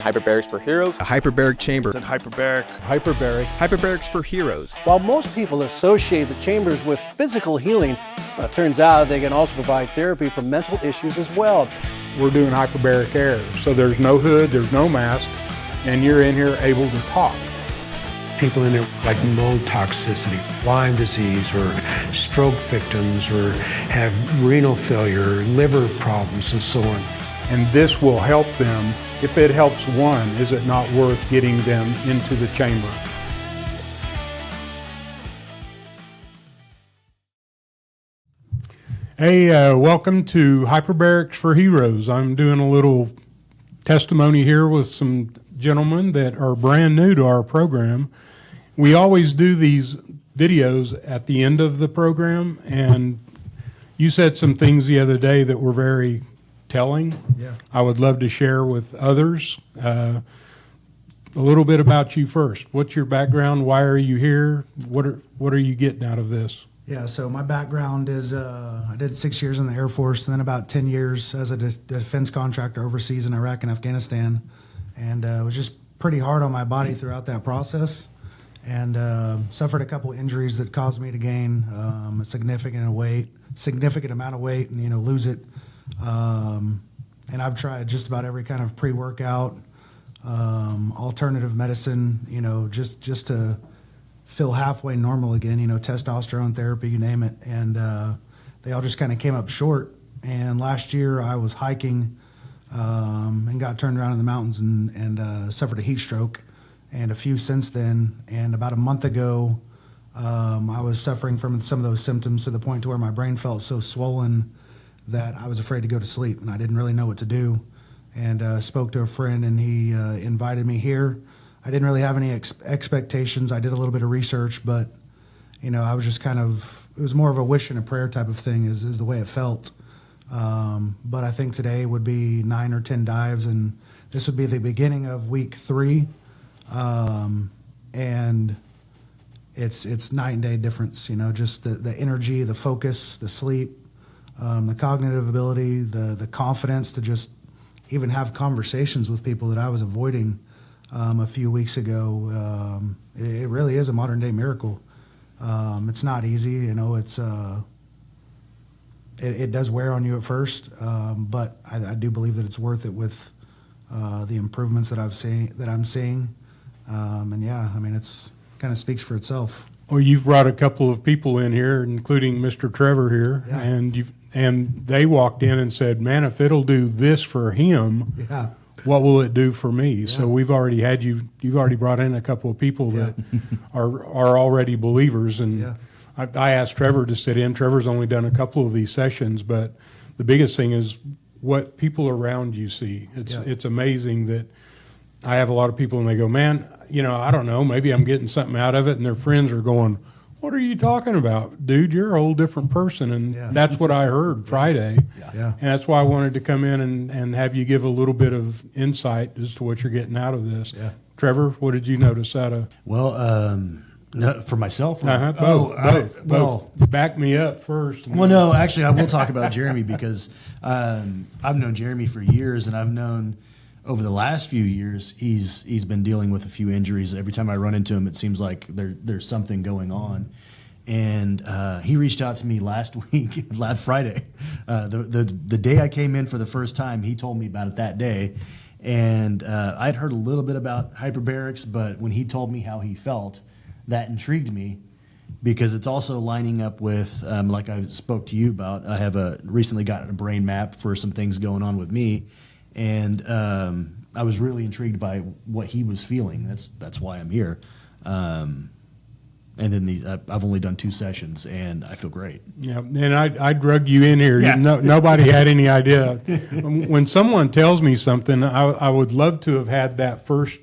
Hyperbarics for Heroes. A hyperbaric chamber. And hyperbaric. Hyperbarics for Heroes. While most people associate the chambers with physical healing, it turns out they can also provide therapy for mental issues as well. We're doing hyperbaric air, so there's no hood, there's no mask, and you're in here able to talk. People in there like mold toxicity, Lyme disease, or stroke victims, or have renal failure, liver problems, and so on. And this will help them. If it helps one, is it not worth getting them into the chamber? Hey, welcome to Hyperbarics for Heroes. I'm doing a little testimony here with some gentlemen that are brand new to our program. We always do these videos at the end of the program, and you said some things the other day that were very telling. Yeah. I would love to share with others. A little bit about you first. What's your background? Why are you here? What are you getting out of this? Yeah, so my background is I did 6 years in the Air Force and then about 10 years as a defense contractor overseas in Iraq and Afghanistan. And it was just pretty hard on my body throughout that process, and suffered a couple injuries that caused me to gain a significant amount of weight and lose it. And I've tried just about every kind of pre-workout, alternative medicine, just to feel halfway normal again, testosterone therapy, you name it. And they all just kind of came up short. And last year I was hiking and got turned around in the mountains and suffered a heat stroke, and a few since then. And about a month ago, I was suffering from some of those symptoms to the point to where my brain felt so swollen that I was afraid to go to sleep, and I didn't really know what to do. And spoke to a friend, and he invited me here. I didn't really have any expectations. I did a little bit of research, but I was just it was more of a wish and a prayer type of thing is the way it felt. But I think today would be 9 or 10 dives, and this would be the beginning of week 3. And it's night and day difference, just the energy, the focus, the sleep, the cognitive ability, the confidence to just even have conversations with people that I was avoiding a few weeks ago. It really is a modern day miracle. It's not easy, it does wear on you at first, but I do believe that it's worth it with the improvements that I'm seeing. And yeah, it's kind of speaks for itself. Well, you've brought a couple of people in here, including Mr. Trevor here, yeah. and they walked in and said, "Man, if it'll do this for him, yeah. what will it do for me?" Yeah. So we've already had you've already brought in a couple of people that are already believers. And Yeah. I asked Trevor to sit in. Trevor's only done a couple of these sessions, but the biggest thing is what people around you see. It's amazing that I have a lot of people and they go, "Man, I don't know, maybe I'm getting something out of it," and their friends are going, "What are you talking about? Dude, you're a whole different person." And that's what I heard Friday. Yeah. And that's why I wanted to come in and have you give a little bit of insight as to what you're getting out of this. Yeah. Trevor, what did you notice out of? Well, no, for myself. Both. Well, back me up first. Well, no, actually, I will talk about Jeromy because I've known Jeromy for years, and I've known over the last few years he's been dealing with a few injuries. Every time I run into him, it seems like there's something going on. And he reached out to me last Friday, the day I came in for the first time. He told me about it that day, and I'd heard a little bit about hyperbarics, but when he told me how he felt, that intrigued me because it's also lining up with, like I spoke to you about. I have recently gotten a brain map for some things going on with me, and I was really intrigued by what he was feeling. That's why I'm here. And then I've only done 2 sessions, and I feel great. Yeah, and I drug you in here. Yeah. Nobody had any idea. When someone tells me something, I would love to have had that first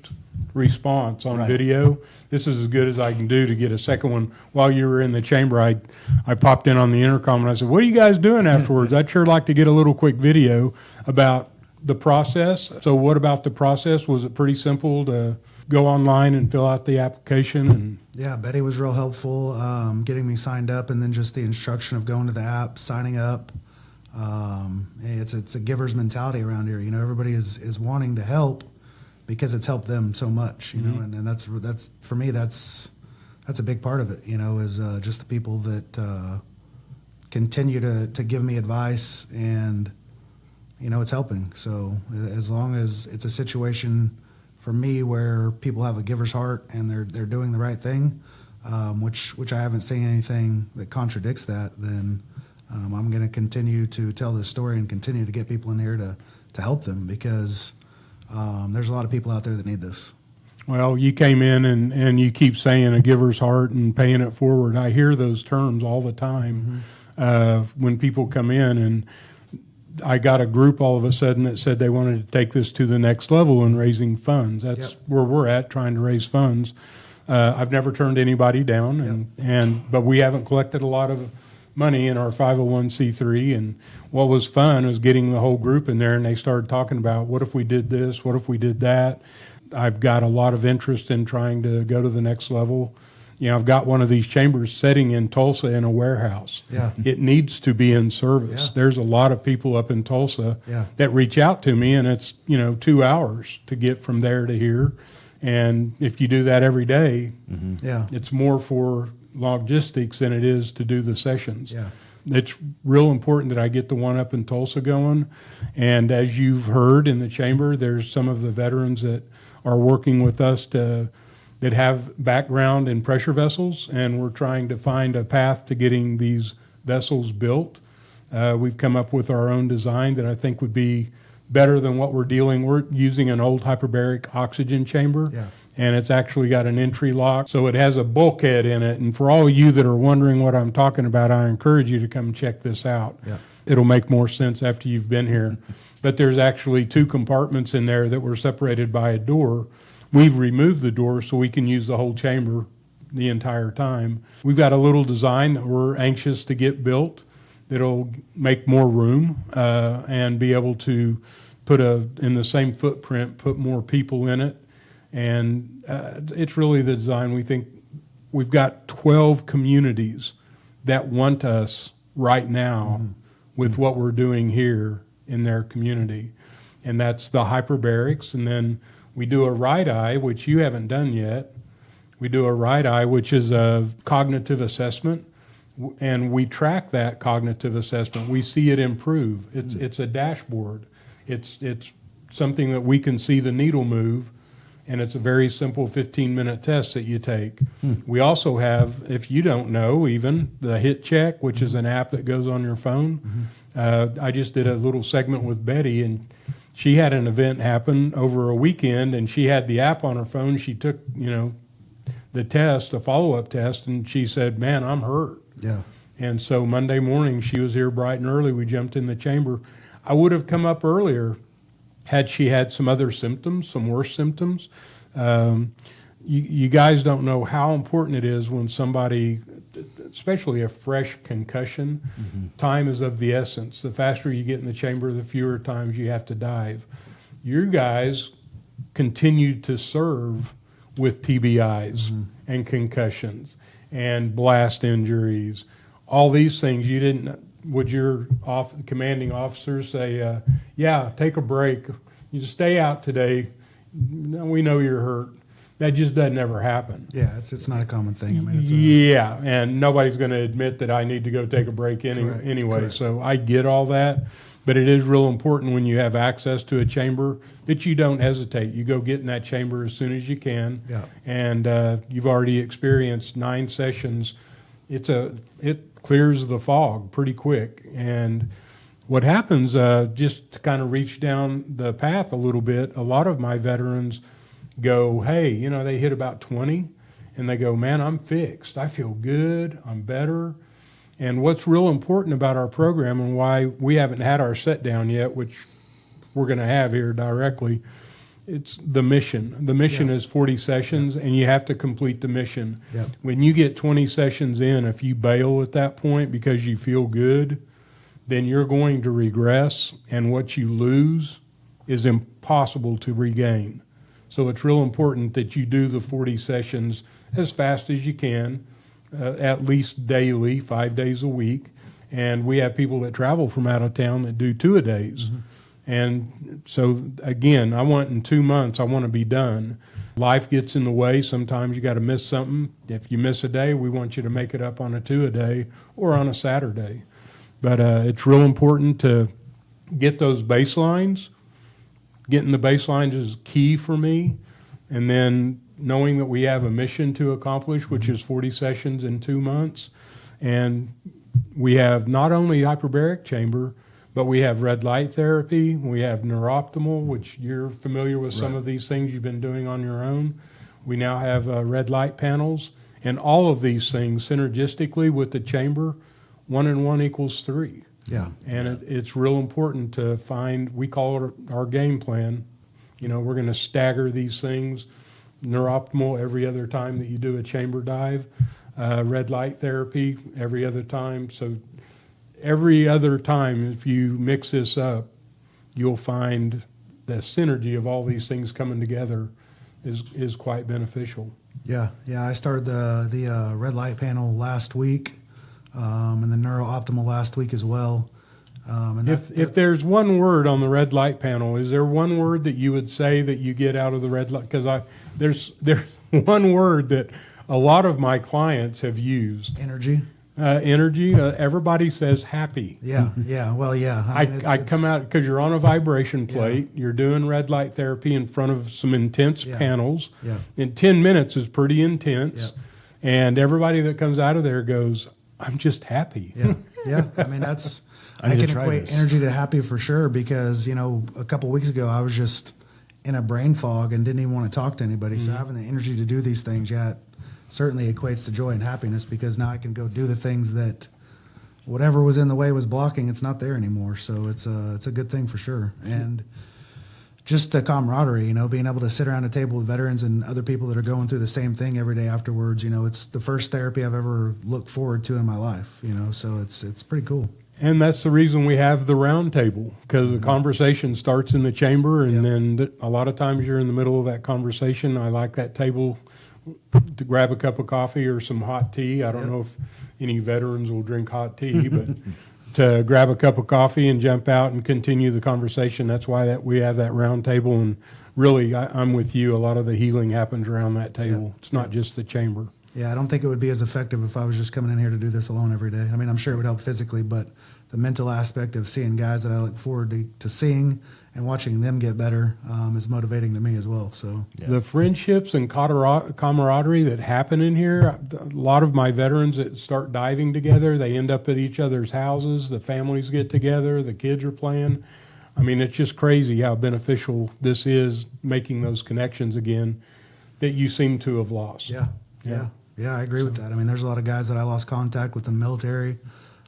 response on video. This is as good as I can do to get a second one. While you were in the chamber, I popped in on the intercom, and I said, "What are you guys doing afterwards? I'd sure like to get a little quick video about the process." So what about the process? Was it pretty simple to go online and fill out the application? And Yeah, Betty was real helpful getting me signed up, and then just the instruction of going to the app, signing up. It's a giver's mentality around here. Everybody is wanting to help, because it's helped them so much, you know, and that's for me, that's a big part of it, you know, is just the people that continue to give me advice, and, you know, it's helping. So as long as it's a situation for me where people have a giver's heart and they're doing the right thing, which I haven't seen anything that contradicts that, then I'm going to continue to tell this story and continue to get people in here to help them, because there's a lot of people out there that need this. Well, you came in and you keep saying a giver's heart and paying it forward. I hear those terms all the time when people come in, and I got a group all of a sudden that said they wanted to take this to the next level in raising funds. That's where we're at, trying to raise funds. I've never turned anybody down, but we haven't collected a lot of money in our 501c3. And what was fun was getting the whole group in there, and they started talking about, what if we did this? What if we did that? I've got a lot of interest in trying to go to the next level. You know, I've got one of these chambers sitting in Tulsa in a warehouse. Yeah. It needs to be in service. Yeah. There's a lot of people up in Tulsa that reach out to me, and it's, 2 hours to get from there to here. And if you do that every day, it's more for logistics than it is to do the sessions. Yeah. It's real important that I get the one up in Tulsa going. And as you've heard in the chamber, there's some of the veterans that are working with us that have background in pressure vessels, and we're trying to find a path to getting these vessels built. We've come up with our own design that I think would be better than what we're dealing. We're using an old hyperbaric oxygen chamber, and it's actually got an entry lock, so it has a bulkhead in it. And for all you that are wondering what I'm talking about, I encourage you to come check this out. It'll make more sense after you've been here. But there's actually 2 compartments in there that were separated by a door. We've removed the door so we can use the whole chamber the entire time. We've got a little design that we're anxious to get built that'll make more room and be able to put in the same footprint, put more people in it. And it's really the design. We think we've got 12 communities that want us right now with what we're doing here in their community. And that's the hyperbarics. And then we do a right eye, which you haven't done yet. We do a right eye, which is a cognitive assessment, and we track that cognitive assessment. We see it improve. It's a dashboard. It's something that we can see the needle move, and it's a very simple 15-minute test that you take. We also have, if you don't know, even the Hit Check, which is an app that goes on your phone. I just did a little segment with Betty, and she had an event happen over a weekend, and she had the app on her phone. She took, the test, a follow-up test, and she said, man, I'm hurt. Yeah. And so Monday morning, she was here bright and early. We jumped in the chamber. I would have come up earlier had she had some other symptoms, some worse symptoms. You guys don't know how important it is when somebody, especially a fresh concussion, time is of the essence. The faster you get in the chamber, the fewer times you have to dive. You guys continue to serve with TBIs and concussions and blast injuries, all these things. You didn't, would your commanding officers say, yeah, take a break, you just stay out today, we know you're hurt? That just doesn't ever happen. Yeah, it's not a common thing. I mean, it's and nobody's going to admit that I need to go take a break anyway. Correct. So I get all that, but it is real important when you have access to a chamber that you don't hesitate. You go get in that chamber as soon as you can. Yeah. And you've already experienced 9 sessions. It clears the fog pretty quick. And what happens, just to kind of reach down the path a little bit, a lot of my veterans go, hey, they hit about 20, and they go, man, I'm fixed. I feel good. I'm better. And what's real important about our program, and why we haven't had our set down yet, which we're going to have here directly, it's the mission. The mission is 40 sessions, and you have to complete the mission. Yep. When you get 20 sessions in, if you bail at that point because you feel good, then you're going to regress, and what you lose is impossible to regain. So it's real important that you do the 40 sessions as fast as you can, at least daily, 5 days a week. And we have people that travel from out of town that do 2-a-days. And so again, I want in 2 months, I want to be done. Life gets in the way. Sometimes you got to miss something. If you miss a day, we want you to make it up on a 2-a-day or on a Saturday. But it's real important to get those baselines. Getting the baselines is key for me. And then knowing that we have a mission to accomplish, which is 40 sessions in 2 months. And we have not only hyperbaric chamber, but we have red light therapy. We have neurooptimal, which you're familiar with some of these things you've been doing on your own. We now have red light panels. And all of these things synergistically with the chamber, 1 and 1 equals 3. Yeah. And it's real important to find, we call it our game plan. You know, we're going to stagger these things. Neurooptimal every other time that you do a chamber dive. Red light therapy every other time. So every other time, if you mix this up, you'll find the synergy of all these things coming together is quite beneficial. Yeah. I started the red light panel last week, and the neurooptimal last week as well. And If there's one word on the red light panel, is there one word that you would say that you get out of the red light? Because there's one word that a lot of my clients have used. energy. Energy. Everybody says happy. Yeah. Well, yeah. I come out because you're on a vibration plate. You're doing red light therapy in front of some intense panels. Yeah. And 10 minutes is pretty intense. Yeah. And everybody that comes out of there goes, I'm just happy. Yeah. I mean, that's, I I need to can try equate this. energy to happy for sure because, a couple weeks ago I was just in a brain fog and didn't even want to talk to anybody. So having the energy to do these things, it certainly equates to joy and happiness because now I can go do the things that whatever was in the way was blocking, it's not there anymore. So it's a good thing for sure. And just the camaraderie, being able to sit around a table with veterans and other people that are going through the same thing every day afterwards, it's the first therapy I've ever looked forward to in my life, so it's pretty cool. And that's the reason we have the round table, because the conversation starts in the chamber, and then a lot of times you're in the middle of that conversation. I like that table to grab a cup of coffee or some hot tea. I don't know if any veterans will drink hot tea, but to grab a cup of coffee and jump out and continue the conversation. That's why we have that round table. And really, I'm with you. A lot of the healing happens around that table. It's not just the chamber. Yeah, I don't think it would be as effective if I was just coming in here to do this alone every day. I mean, I'm sure it would help physically, but the mental aspect of seeing guys that I look forward to seeing and watching them get better is motivating to me as well. So the friendships and camaraderie that happen in here, a lot of my veterans that start diving together, they end up at each other's houses, the families get together, the kids are playing. I mean, it's just crazy how beneficial this is, making those connections again that you seem to have lost. Yeah, I agree with that. I mean, there's a lot of guys that I lost contact with in the military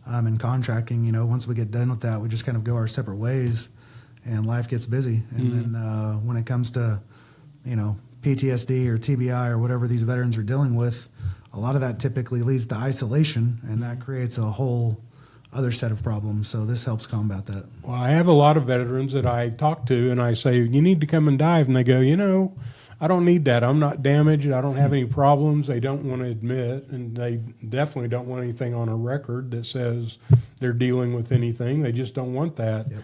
and contracting. Once we get done with that, we just kind of go our separate ways and life gets busy. And then when it comes to, PTSD or TBI or whatever these veterans are dealing with, a lot of that typically leads to isolation, and that creates a whole other set of problems. So this helps combat that. Well, I have a lot of veterans that I talk to, and I say, you need to come and dive. And they go, I don't need that. I'm not damaged. I don't have any problems. They don't want to admit, and they definitely don't want anything on a record that says they're dealing with anything. They just don't want that. Yep.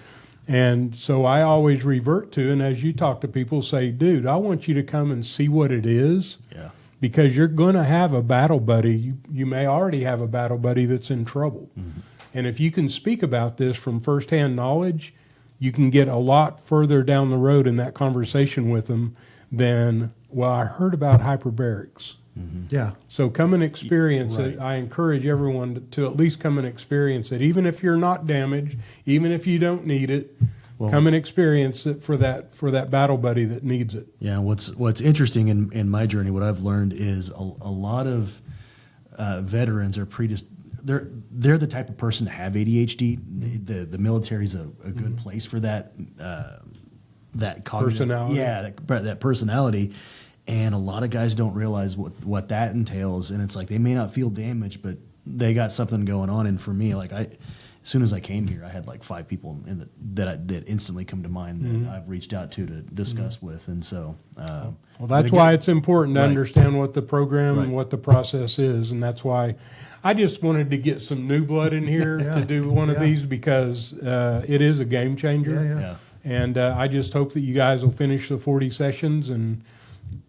And so I always revert to, and as you talk to people, say, dude, I want you to come and see what it is. Yeah. Because you're going to have a battle buddy. You may already have a battle buddy that's in trouble. Mm-hmm. And if you can speak about this from firsthand knowledge, you can get a lot further down the road in that conversation with them than, well, I heard about hyperbarics. Mm-hmm. Yeah. So come and experience it. I encourage everyone to at least come and experience it. Even if you're not damaged, even if you don't need it, come and experience it for that battle buddy that needs it. Yeah, what's interesting in my journey, what I've learned is a lot of veterans are they're the type of person to have ADHD. The military is a good place for that that cognitive Personality. Yeah, that personality. And a lot of guys don't realize what that entails. And it's like they may not feel damaged, but they got something going on. And for me, like as soon as I came here, I had like 5 people that instantly come to mind that I've reached out to discuss with. And so, well, that's why it's important to understand what the program and what the process is. And that's why I just wanted to get some new blood in here to do one of these because it is a game changer. Yeah. And I just hope that you guys will finish the 40 sessions and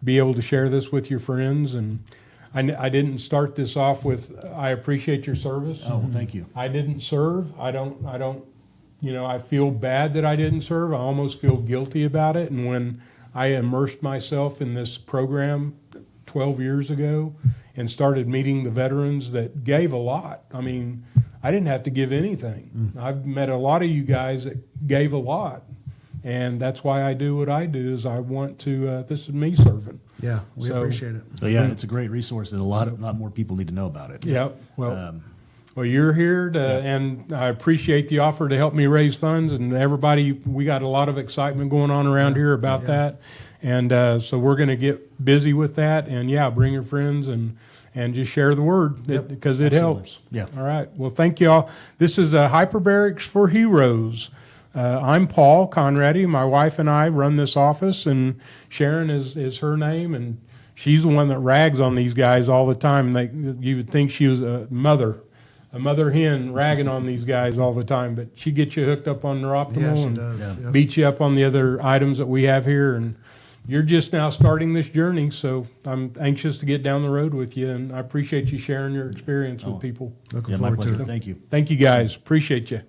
be able to share this with your friends. And I didn't start this off with, I appreciate your service. Oh, well, thank you. I didn't serve. I don't, I feel bad that I didn't serve. I almost feel guilty about it. And when I immersed myself in this program 12 years ago and started meeting the veterans that gave a lot. I mean, I didn't have to give anything. I've met a lot of you guys that gave a lot. And that's why I do what I do, is I want to, this is me serving. Yeah, we So- appreciate it. So yeah, it's a great resource that a lot more people need to know about it. Yeah, well, you're here to, and I appreciate the offer to help me raise funds, and everybody, we got a lot of excitement going on around here about that. And so we're going to get busy with that, and bring your friends and just share the word because it helps. Yeah. All right. Well, thank you all. This is Hyperbarics for Heroes. I'm Paul Conradi. My wife and I run this office, and Sharon is her name, and she's the one that rags on these guys all the time. You would think she was a mother hen ragging on these guys all the time, but she gets you hooked up on Neuroptimal Yeah, she and does. Yep. beats you up on the other items that we have here. And you're just now starting this journey, so I'm anxious to get down the road with you, and I appreciate you sharing your experience with people. Looking Yeah, my forward to pleasure. it. Thank you. Thank you guys. Appreciate you.